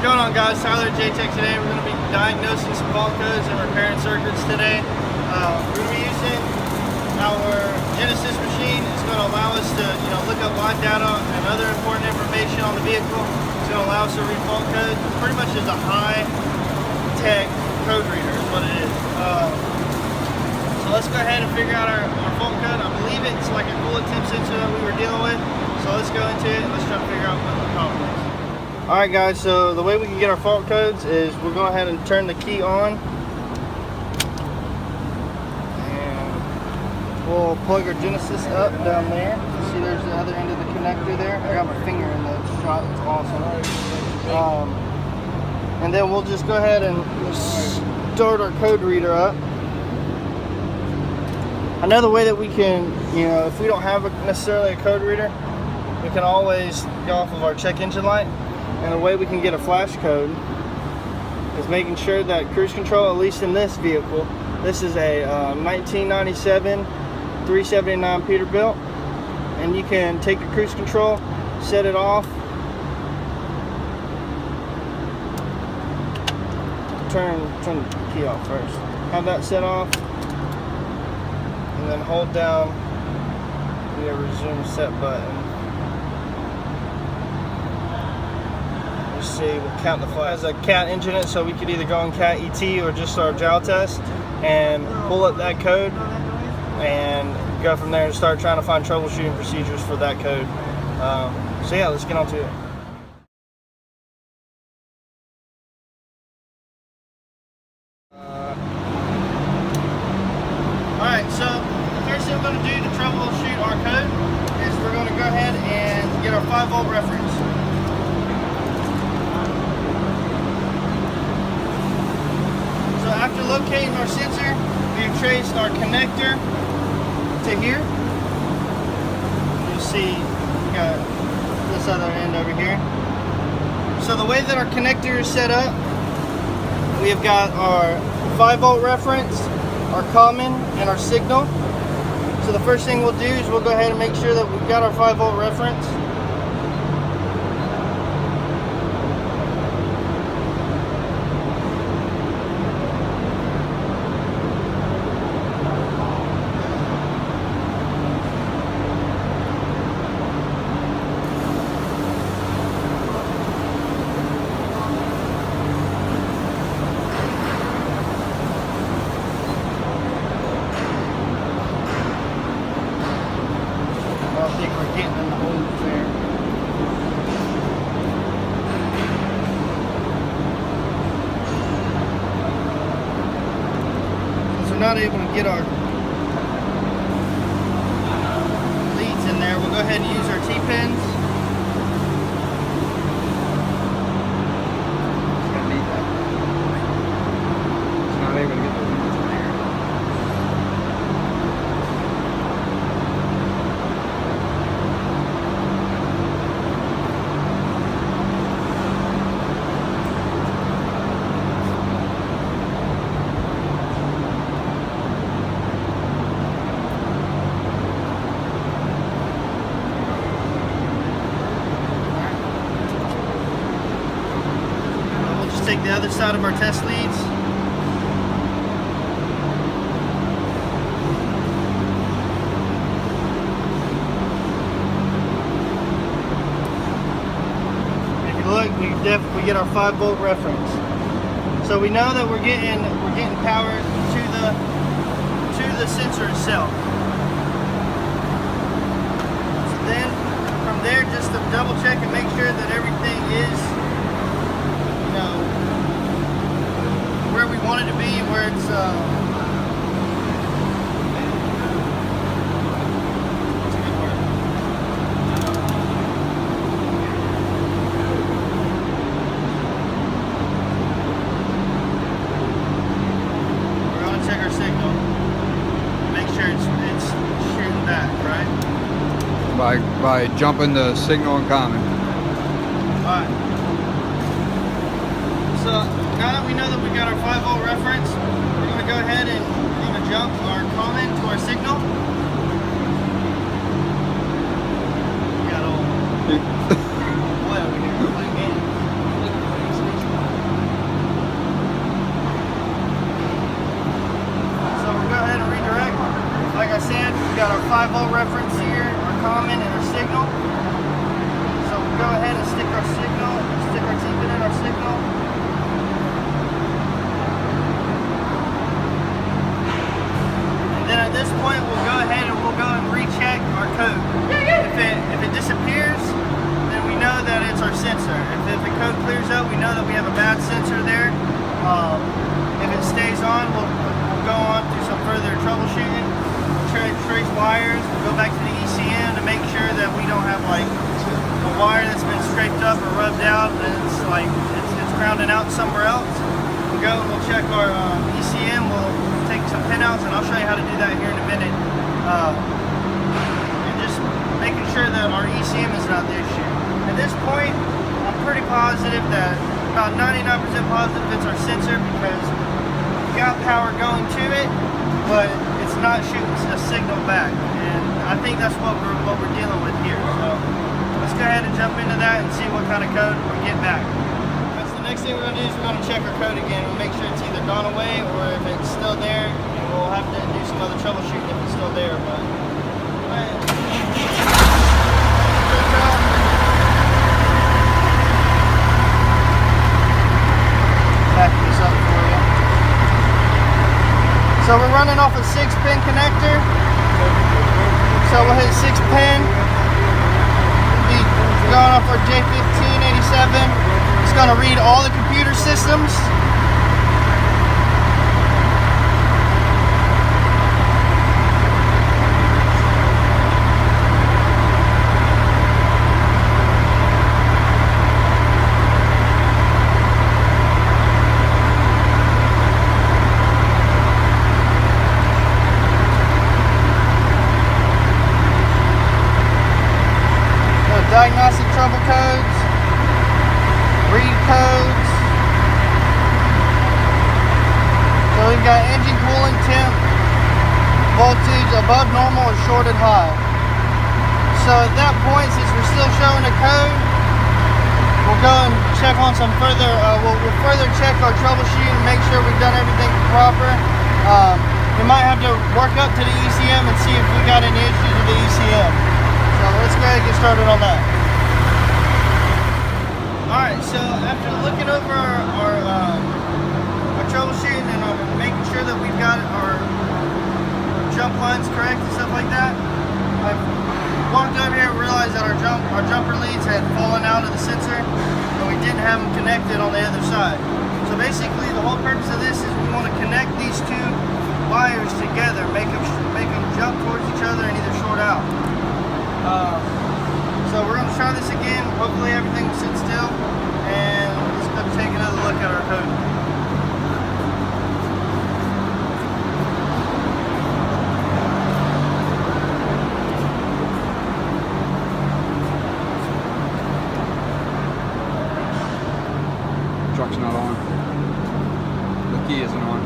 going on, guys? Tyler at JTech today. We're going to be diagnosing some fault codes and repairing circuits today. We're going to be using our Genesis machine. It's going to allow us to, look up line data and other important information on the vehicle. It's going to allow us to read fault codes. It pretty much is a high-tech code reader is what it is. So let's go ahead and figure out our fault code. I believe it's like a coolant temp sensor that we were dealing with. So let's go into it and let's try to figure out what the problem is. Alright guys, so the way we can get our fault codes is we'll go ahead and turn the key on. And we'll plug our Genesis up down there. See, there's the other end of the connector there. I got my finger in the shot, it's awesome. And then we'll just go ahead and start our code reader up. Another way that we can, if we don't have necessarily a code reader, we can always go off of our check engine light. And the way we can get a flash code is making sure that cruise control, at least in this vehicle, this is a 1997 379 Peterbilt, and you can take your cruise control, set it off, turn the key off first, have that set off, and then hold down the resume set button. See, we'll count the flash. It has a cat engine in it, so we could either go in cat ET or just our jowl test and pull up that code and go from there and start trying to find troubleshooting procedures for that code. So yeah, let's get on to it. Alright, so the first thing we're going to do to troubleshoot our code is we're going to go ahead and get our 5-volt reference. So after locating our sensor, we've traced our connector to here. You see, we got this other end over here. So the way that our connector is set up, we have got our 5-volt reference, our common, and our signal. So the first thing we'll do is we'll go ahead and make sure that we've got our 5-volt reference. I think we're getting in the holes there. Since we're not able to get our leads in there, we'll go ahead and use our T-pins. It's not able to get the leads in there. Take the other side of our test leads. If you look, we get our 5-volt reference. So we know that we're getting power to the sensor itself. So then from there, just to double check and make sure that everything is where we want it to be, where it's we're going to check our signal, make sure it's shooting back, right? By jumping the signal and common. Alright. So now that we know that we got our 5-volt reference, we're going to go ahead and we're going to jump our common to our signal. We got all boy over here playing games. go, we know that we have a bad sensor there. If it stays on, we'll go on through some further troubleshooting. We'll trace wires, we'll go back to the ECM to make sure that we don't have like a wire that's been scraped up or rubbed out and it's like it's grounding out somewhere else. We'll go and we'll check our ECM, we'll take some pinouts, and I'll show you how to do that here in a minute. And just making sure that our ECM is not the issue. At this point, I'm pretty positive that, about 99% positive it's our sensor, because we got power going to it, but it's not shooting a signal back. And I think that's what we're dealing with here. So let's go ahead and jump into that and see what kind of code we get back. That's the next thing we're going to do is we're going to check our code again. We'll make sure it's either gone away or if it's still there, and we'll have to do some other troubleshooting if it's still there. But back this up for you. So we're running off a 6-pin connector. So we'll hit 6-pin. Be going off our J1587. It's going to read all the computer systems. Diagnostic trouble codes, read codes. So we've got engine coolant temp, voltage above normal or shorted high. So at that point, since we're still showing a code, we'll go and check on some further, we'll further check our troubleshooting and make sure we've done everything proper. We might have to work up to the ECM and see if we got any issues with the ECM. So let's go ahead and get started on that. Alright, so after looking over our troubleshooting and making sure that we've got our jump lines correct and stuff like that, I've walked over here and realized that our jumper leads had fallen out of the sensor and we didn't have them connected on the other side. So basically the whole purpose of this is we want to connect these two wires together, make them jump towards each other and either short out. So we're going to try this again. Hopefully everything will sit still, and let's go take another look at our code. Truck's not on. The key isn't on.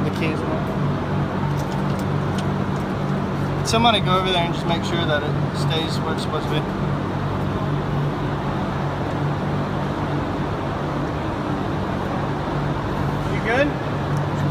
The key isn't on. Somebody go over there and just make sure that it stays where it's supposed to be. You good? I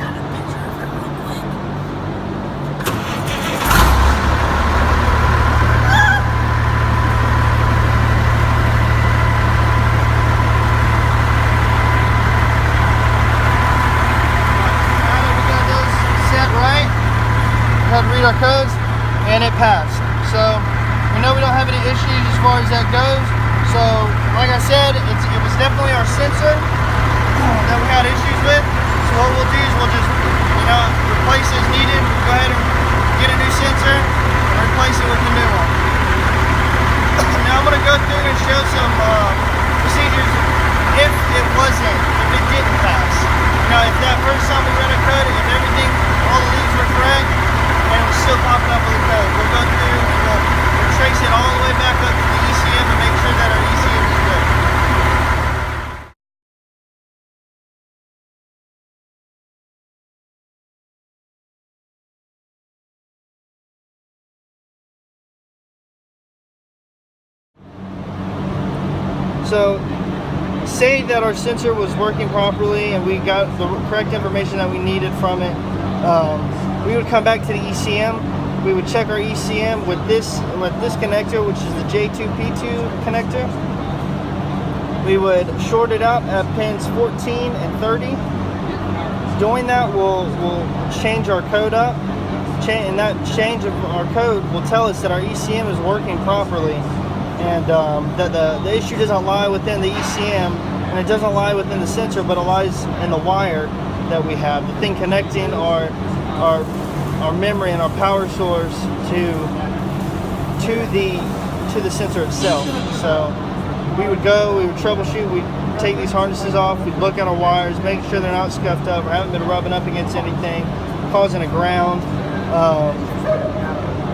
got a picture of it real quick. Now that we got those set right, we had to read our codes. And it passed. So we know we don't have any issues as far as that goes. So like I said, it was definitely our sensor that we had issues with. So what we'll do is we'll just replace as needed. We'll go ahead and get a new sensor and replace it with the new one. Now I'm going to go through and show some procedures if it didn't pass. Now if that first time we ran a code, if everything, all the leads were correct, and it was still popping up with the code, we'll go through and we'll trace it all the way back up to the ECM and make sure that our ECM is good. So say that our sensor was working properly and we got the correct information that we needed from it. We would come back to the ECM. We would check our ECM with this connector, which is the J2P2 connector. We would short it out at pins 14 and 30. Doing that, we'll change our code up, and that change of our code will tell us that our ECM is working properly, and that the issue doesn't lie within the ECM, and it doesn't lie within the sensor, but it lies in the wire that we have, the thing connecting our memory and our power source to the sensor itself. So we would troubleshoot, we'd take these harnesses off, we'd look at our wires, make sure they're not scuffed up or haven't been rubbing up against anything, causing a ground.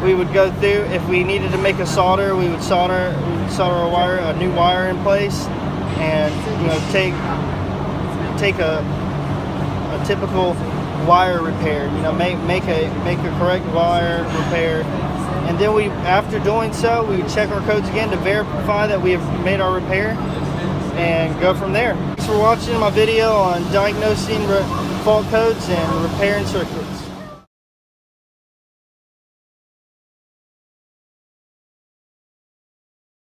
We would go through, if we needed to make a solder, we would solder a new wire in place, and take a typical wire repair, make a correct wire repair. And then after doing so, we would check our codes again to verify that we have made our repair and go from there. Thanks for watching my video on diagnosing fault codes and repairing circuits.